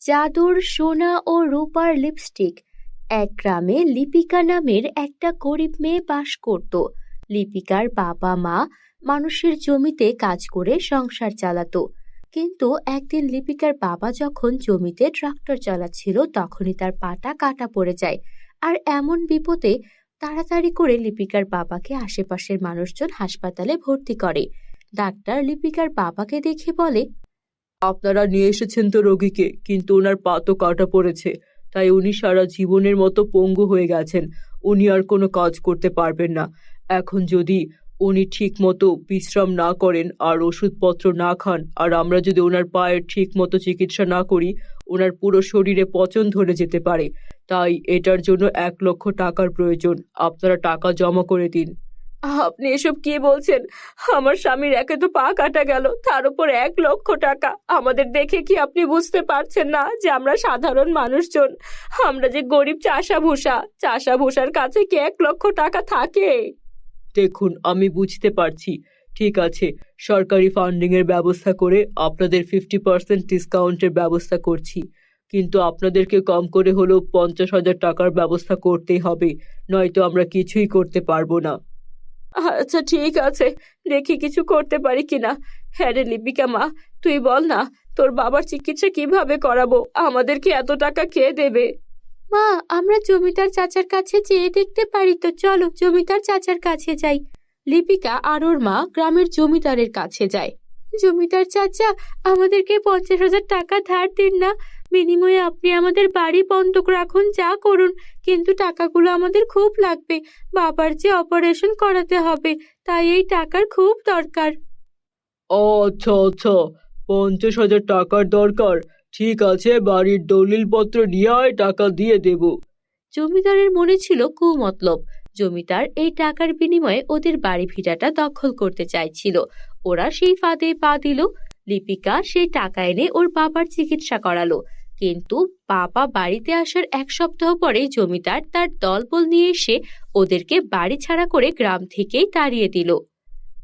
জাদুর সোনা ও রূপার লিপস্টিক। এক গ্রামে লিপিকা নামের একটা গরিব মেয়ে বাস করত। লিপিকার বাবা মা মানুষের জমিতে কাজ করে সংসার চালাতো। কিন্তু একদিন লিপিকার বাবা যখন জমিতে ট্রাক্টর চালাচ্ছিল তখনই তার পাটা কাটা পড়ে যায়। আর এমন বিপদে তাড়াতাড়ি করে লিপিকার বাবাকে আশেপাশের মানুষজন হাসপাতালে ভর্তি করে। ডাক্তার লিপিকার বাবাকে দেখে বলে, আপনারা নিয়ে এসেছেন তো রোগীকে, কিন্তু ওনার পা তো কাটা পড়েছে, তাই উনি সারা জীবনের মতো পঙ্গু হয়ে গেছেন। উনি আর কোনো কাজ করতে পারবেন না। এখন যদি উনি ঠিক মতো বিশ্রাম না করেন আর ওষুধপত্র না খান, আর আমরা যদি ওনার পায়ের ঠিক মতো চিকিৎসা না করি, ওনার পুরো শরীরে পচন ধরে যেতে পারে। তাই এটার জন্য 1,00,000 টাকার প্রয়োজন। আপনারা টাকা জমা করে দিন। আপনি এসব কি বলছেন? আমার স্বামীর একে তো পা কাটা গেল, তার উপর 1,00,000 টাকা। আমাদের দেখে কি আপনি বুঝতে পারছেন না যে আমরা সাধারণ মানুষজন? আমরা যে গরিব চাষাভূষার কাছে কি 1,00,000 টাকা থাকে? দেখুন, আমি বুঝতে পারছি। ঠিক আছে, সরকারি ফান্ডিং এর ব্যবস্থা করে আপনাদের 50% ডিসকাউন্টের ব্যবস্থা করছি, কিন্তু আপনাদেরকে কম করে হলেও 50,000 টাকার ব্যবস্থা করতেই হবে, নয়তো আমরা কিছুই করতে পারবো না। আচ্ছা ঠিক আছে, দেখি কিছু করতে পারি কিনা। হ্যাঁ রে লিপিকা মা, তুই বল না, তোর বাবার চিকিৎসা কিভাবে করাবো? আমাদেরকে এত টাকা কে দেবে? মা, আমরা জমিদার চাচার কাছে যেয়ে দেখতে পারি তো, চলো জমিদার চাচার কাছে যাই। লিপিকা আর ওর মা গ্রামের জমিদারের কাছে যায়। জমিদার চাচা, আমাদেরকে 50,000 টাকা ধার দিন না, বিনিময়ে আপনি আমাদের বাড়ি বন্ধক রাখুন, যা করুন, কিন্তু টাকাগুলো আমাদের খুব লাগবে। বাবার যে অপারেশন করাতে হবে, তাই এই টাকার খুব দরকার। আচ্ছা আচ্ছা, 50,000 টাকার দরকার। ঠিক আছে, বাড়ির দলিলপত্র নিয়ে আয়, টাকা দিয়ে দেব। জমিদারের মনে ছিল কুমতলব। জমিদার এই টাকার বিনিময়ে ওদের বাড়ি ভিটাটা দখল করতে চাইছিল। ওরা সেই ফাঁদে পা দিল। লিপিকা সেই টাকা এনে ওর বাবার চিকিৎসা করালো। কিন্তু বাবা বাড়িতে আসার 1 সপ্তাহ পরে জমিদার তার দলবল নিয়ে এসে ওদেরকে বাড়ি ছাড়া করে গ্রাম থেকেই তাড়িয়ে দিল।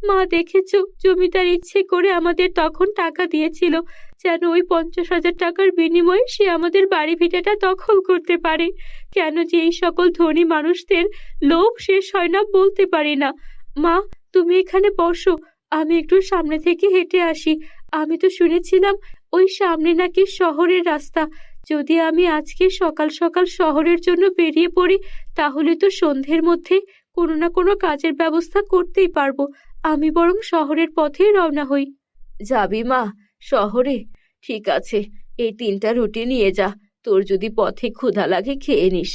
মা, দেখেছো, জমিদার ইচ্ছে করে আমাদের তখন টাকা দিয়েছিল, যেন ওই 50,000 টাকার বিনিময়ে সে আমাদের বাড়ি ভিটাটা দখল করতে পারে। কেন যে এই সকল ধনী মানুষদের লোভ শেষ হয় না বলতে পারি না। মা, তুমি এখানে বসো, আমি একটু সামনে থেকে হেঁটে আসি। আমি তো শুনেছিলাম ওই সামনে নাকি শহরের রাস্তা। যদি আমি আজকে সকাল সকাল শহরের জন্য বেরিয়ে পড়ি, তাহলে তো সন্ধ্যের মধ্যে কোনো না কোনো কাজের ব্যবস্থা করতেই পারবো। আমি বরং শহরের পথেই রওনা হই। যাবি মা শহরে? ঠিক আছে, এই 3টা রুটি নিয়ে যা, তোর যদি পথে ক্ষুধা লাগে খেয়ে নিস।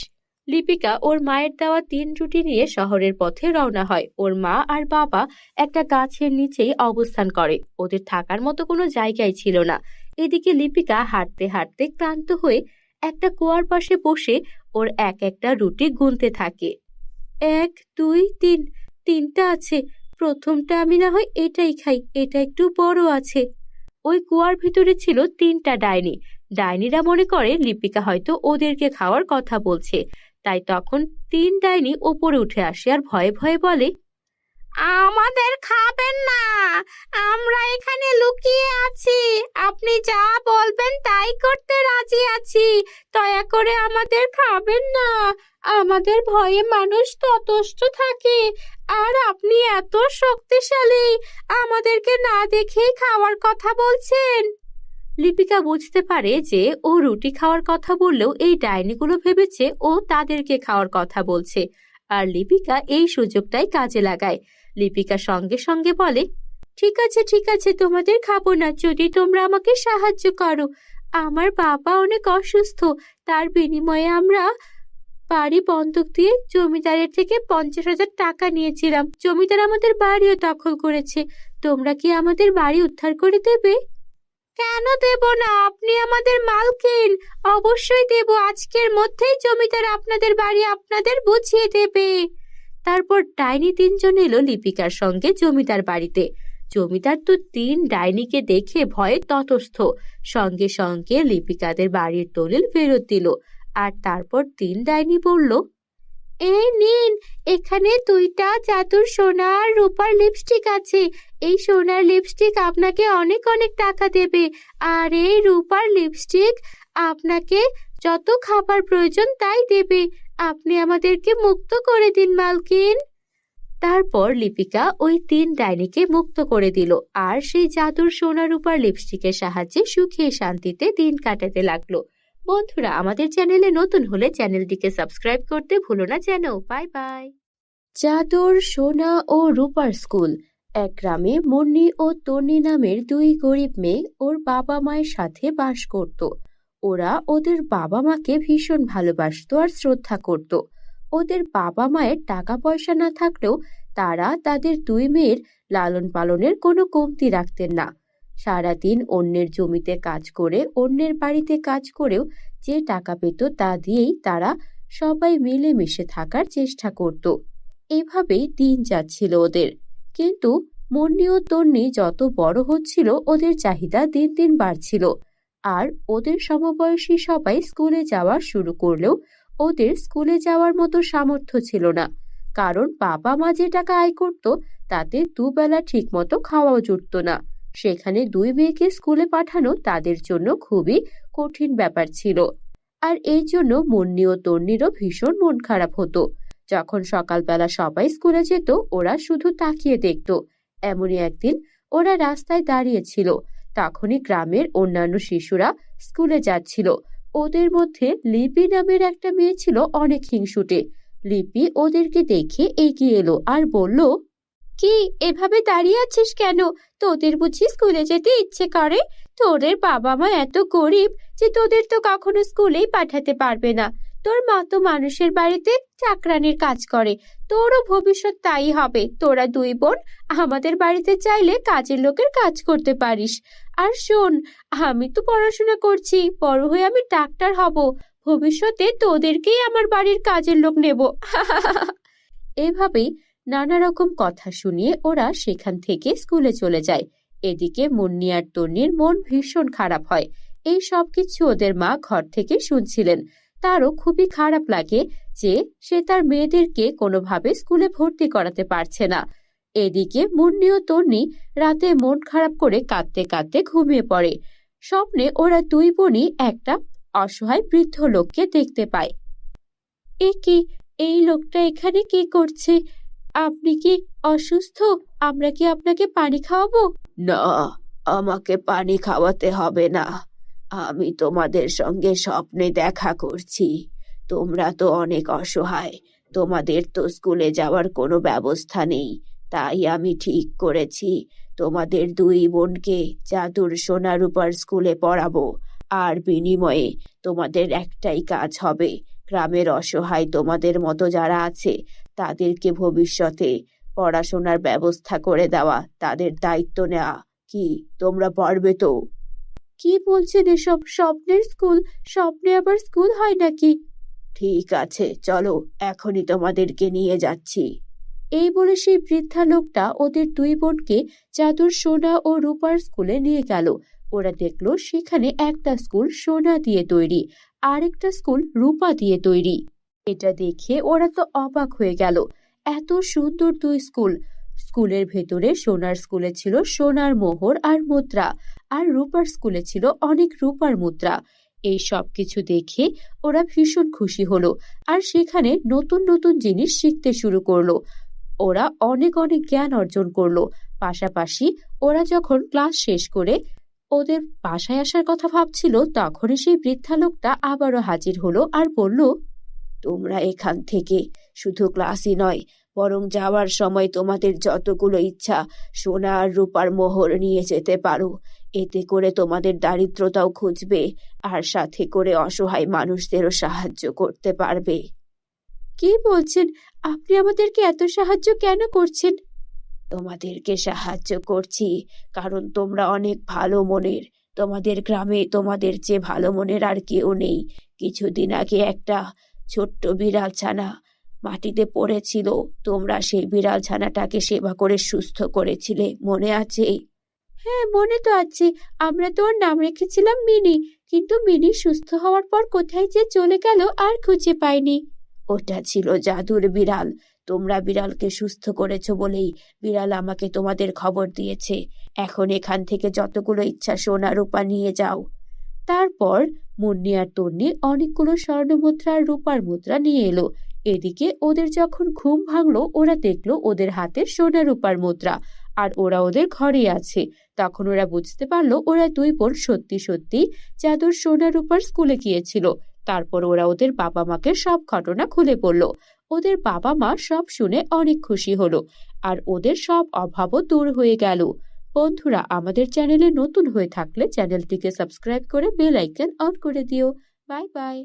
লিপিকা ওর মায়ের দেওয়া 3 রুটি নিয়ে শহরের পথে রওনা হয়। ওর মা আর বাবা একটা গাছের নিচেই অবস্থান করে। ওদের থাকার মতো কোনো জায়গায় ছিল না। এদিকে লিপিকা হাঁটতে হাঁটতে ক্লান্ত হয়ে একটা কুয়ার পাশে বসে ওর একটা রুটি গুনতে থাকে। 1, 2, 3, 3টা আছে। প্রথমটা আমি না হয় এটাই খাই, এটা একটু বড় আছে। ওই কুয়ার ভিতরে ছিল 3টা ডাইনি। ডাইনিরা মনে করে লিপিকা হয়তো ওদেরকে খাওয়ার কথা বলছে, তাই তখন 3 ডাইনি ওপরে উঠে আসে আর ভয়ে ভয়ে বলে, আমাদের খাবেন না, আমরা এখানে লুকিয়ে আছি, আপনি যা বলবেন তাই করতে রাজি আছি, দয়া করে আমাদের খাবেন না, আমাদের ভয়ে মানুষ ততষ্ট থাকে, আর আপনি এত শক্তিশালী, আমাদেরকে না দেখেই খাওয়ার কথা বলছেন। লিপিকা বুঝতে পারে যে ও রুটি খাওয়ার কথা বললেও এই ডাইনিগুলো ভেবেছে ও তাদেরকে খাওয়ার কথা বলছে, আর লিপিকা এই সুযোগটাই কাজে লাগায়। লিপিকা সঙ্গে সঙ্গে বলে, ঠিক আছে, তোমাদের খাবো না, যদি তোমরা আমাকে সাহায্য করো। আমার বাবা অনেক অসুস্থ, তার বিনিময়ে আমরা বাড়ি বন্ধক দিয়ে জমিদারের থেকে 50,000 টাকা নিয়েছিলাম। জমিদার আমাদের বাড়িও দখল করেছে। তোমরা কি আমাদের বাড়ি উদ্ধার করে দেবে? কেন দেব না, আপনি আমাদের মালকিন, অবশ্যই দেব। আজকের মধ্যেই জমিদার আপনাদের বাড়ি আপনাদের বুঝিয়ে দেবে। তারপর ডাইনি 3 জন এলো লিপিকার সঙ্গে জমিদার বাড়িতে। জমিদার তো 3 ডাইনিকে দেখে ভয়ে ততস্থ। সঙ্গে সঙ্গে লিপিকাদের বাড়ির দলিল ফেরত দিল। আর তারপর 3 ডাইনি বলল, এই নিন, এখানে 2টা জাদুর সোনা আর রূপার লিপস্টিক আছে। এই সোনার লিপস্টিক আপনাকে অনেক অনেক টাকা দেবে, আর এই রূপার লিপস্টিক আপনাকে যত খাবার প্রয়োজন তাই দেবে। আপনি আমাদেরকে মুক্ত করে দিন মালকিন। তারপর লিপিকা ওই 3 ডাইনিকে মুক্ত করে দিল আর সেই জাদুর সোনা রূপার লিপস্টিকের সাহায্যে সুখে শান্তিতে দিন কাটাতে লাগলো। বন্ধুরা, আমাদের চ্যানেলে নতুন হলে চ্যানেলটিকে সাবস্ক্রাইব করতে ভুলো না যেন। Bye bye. জাদুর সোনা ও রূপার স্কুল। এক গ্রামে মুন্নি ও তন্নি নামের 2 গরিব মেয়ে ওর বাবা মায়ের সাথে বাস করত। ওরা ওদের বাবা মাকে ভীষণ ভালোবাসতো আর শ্রদ্ধা করত। ওদের বাবা মায়ের টাকা পয়সা না থাকলেও তারা তাদের 2 মেয়ের লালন পালনের কোনো কমতি রাখতেন না। সারাদিন অন্যের জমিতে কাজ করে, অন্যের বাড়িতে কাজ করেও যে টাকা পেত তা দিয়েই তারা সবাই মিলেমিশে থাকার চেষ্টা করত। এভাবেই দিন যাচ্ছিল ওদের। কিন্তু মুন্নি ও তন্নি যত বড় হচ্ছিল ওদের চাহিদা দিন দিন বাড়ছিল। আর ওদের সমবয়সী সবাই স্কুলে যাওয়া শুরু করলেও ওদের স্কুলে যাওয়ার মতো সামর্থ্য ছিল না। কারণ বাবা মা যে টাকা আয় করত তাতে দুবেলা ঠিক মতো খাওয়াও জুটত না। সেখানে 2 মেয়েকে স্কুলে পাঠানো তাদের জন্য খুবই কঠিন ব্যাপার ছিল। আর এই জন্য মুন্নি ও তন্নিরও ভীষণ মন খারাপ হতো। যখন সকালবেলা সবাই স্কুলে যেত ওরা শুধু তাকিয়ে দেখত। এমনই একদিন ওরা রাস্তায় দাঁড়িয়েছিল। তখনই গ্রামের অন্যান্য শিশুরা স্কুলে যাচ্ছিল। ওদের মধ্যে লিপি নামের একটা মেয়ে ছিল অনেক হিংসুটে। লিপি ওদেরকে দেখে এগিয়ে এলো আর বলল, কি এভাবে দাঁড়িয়ে আছিস কেন? তোদের বুঝি স্কুলে যেতে ইচ্ছে করে? তোদের বাবা মা এত গরিব যে তোদের তো কখনো স্কুলেই পাঠাতে পারবে না। তোর মা তো মানুষের বাড়িতে চাকরানির কাজ করে। তোরও ভবিষ্যৎ তাই হবে। তোরা 2 বোন আমাদের বাড়িতে চাইলে কাজের লোকের কাজ করতে পারিস। আর শোন, আমি তো পড়াশোনা করছি, বড় হয়ে আমি ডাক্তার হব। ভবিষ্যতে তোদেরকেই আমার বাড়ির কাজের লোক নেব। এভাবেই নানা রকম কথা শুনিয়ে ওরা সেখান থেকে স্কুলে চলে যায়। এদিকে মুন্নি আর তন্নির মন ভীষণ খারাপ হয়। এই সব কিছু ওদের মা ঘর থেকে শুনছিলেন। তারও খুবই খারাপ লাগে যে সে তার মেয়েদেরকে কোনোভাবে স্কুলে ভর্তি করাতে পারছে না। এদিকে মুন্নি ও তন্নি রাতে মন খারাপ করে কাঁদতে কাঁদতে ঘুমিয়ে পড়ে। স্বপ্নে ওরা 2 বোনই একটা অসহায় বৃদ্ধ লোককে দেখতে পায়। এ কি, এই লোকটা এখানে কি করছে? আপনি কি অসুস্থ? আমরা কি আপনাকে পানি খাওয়াবো? না, আমাকে পানি খাওয়াতে হবে না। আমি তোমাদের সঙ্গে স্বপ্নে দেখা করছি। তোমরা তো অনেক অসহায়, তোমাদের তো স্কুলে যাওয়ার কোনো ব্যবস্থা নেই। তাই আমি ঠিক করেছি তোমাদের 2 বোনকে জাদুর সোনা রূপার স্কুলে পড়াবো। আর বিনিময়ে তোমাদের একটাই কাজ হবে, গ্রামের অসহায় তোমাদের মতো যারা আছে তাদেরকে ভবিষ্যতে পড়াশোনার ব্যবস্থা করে দেওয়া, তাদের দায়িত্ব নেওয়া। কি তোমরা পারবে তো? কি বলছেন এসব? স্বপ্নের স্কুল? স্বপ্নে আবার স্কুল হয় নাকি? ঠিক আছে, চলো, এখনই তোমাদেরকে নিয়ে যাচ্ছি। এই বলে সেই বৃদ্ধা লোকটা ওদের 2 বোনকে জাদুর সোনা ও রূপার স্কুলে নিয়ে গেল। ওরা দেখলো সেখানে একটা স্কুল সোনা দিয়ে তৈরি, আর একটা স্কুল রূপা দিয়ে তৈরি। এটা দেখে ওরা তো অবাক হয়ে গেল। এত সুন্দর 2 স্কুল! স্কুলের ভেতরে সোনার স্কুলে ছিল সোনার মোহর আর মুদ্রা, আর রূপার স্কুলে ছিল অনেক রূপার মুদ্রা। এই সব কিছু দেখে ওরা ভীষণ খুশি হলো আর সেখানে নতুন নতুন জিনিস শিখতে শুরু করলো। ওরা অনেক অনেক জ্ঞান অর্জন করলো। পাশাপাশি ওরা যখন ক্লাস শেষ করে ওদের বাসায় আসার কথা ভাবছিল তখনই সেই বৃদ্ধা লোকটা আবারও হাজির হলো আর বলল, তোমরা এখান থেকে শুধু ক্লাসই নয়, বরং যাওয়ার সময় তোমাদের যতগুলো ইচ্ছা সোনা আর রূপার মোহর নিয়ে যেতে পারো। এতে করে তোমাদের দারিদ্রতাও খুঁজবে আর সাথে করে অসহায় মানুষদেরও সাহায্য করতে পারবে। কি বলছেন? আপনি আমাদেরকে এত সাহায্য কেন করছেন? তোমাদেরকে সাহায্য করছি কারণ তোমরা অনেক ভালো মনের। তোমাদের গ্রামে তোমাদের চেয়ে ভালো মনের আর কেউ নেই। কিছুদিন আগে একটা ছোট্ট বিড়াল ছানা মাটিতে পড়েছিল, তোমরা সেই বিড়াল ছানাটাকে সেবা করে সুস্থ করেছিলে, মনে আছে? হ্যাঁ, মনে তো আছে। আমরা তো ওর নাম রেখেছিলাম মিনি, কিন্তু মিনি সুস্থ হওয়ার পর কোথায় যে চলে গেল আর খুঁজে পাইনি। ওটা ছিল জাদুর বিড়াল। তোমরা বিড়ালকে সুস্থ করেছো বলেই বিড়াল আমাকে তোমাদের খবর দিয়েছে। এখন এখান থেকে যতগুলো ইচ্ছা সোনা রূপা নিয়ে যাও। তারপর মুন্নি আর তন্নি অনেকগুলো স্বর্ণ মুদ্রা আর রূপার মুদ্রা নিয়ে এলো। এদিকে ওদের যখন ঘুম ভাঙলো, ওরা দেখলো ওদের হাতে সোনা রূপার মুদ্রা, আর ওরা ওদের ঘরে আছে। তখন ওরা বুঝতে পারলো ওরা দুই বোন সত্যি সত্যি জাদুর সোনা রূপার স্কুলে গিয়েছিল। তারপর ওরা ওদের বাবা মাকে সব ঘটনা খুলে বলল। ওদের বাবা মা সব শুনে অনেক খুশি হলো, আর ওদের সব অভাবও দূর হয়ে গেল। বন্ধুরা, আমাদের চ্যানেলে নতুন হয়ে থাকলে চ্যানেলটিকে সাবস্ক্রাইব করে বেল আইকন অন করে দিও। Bye bye.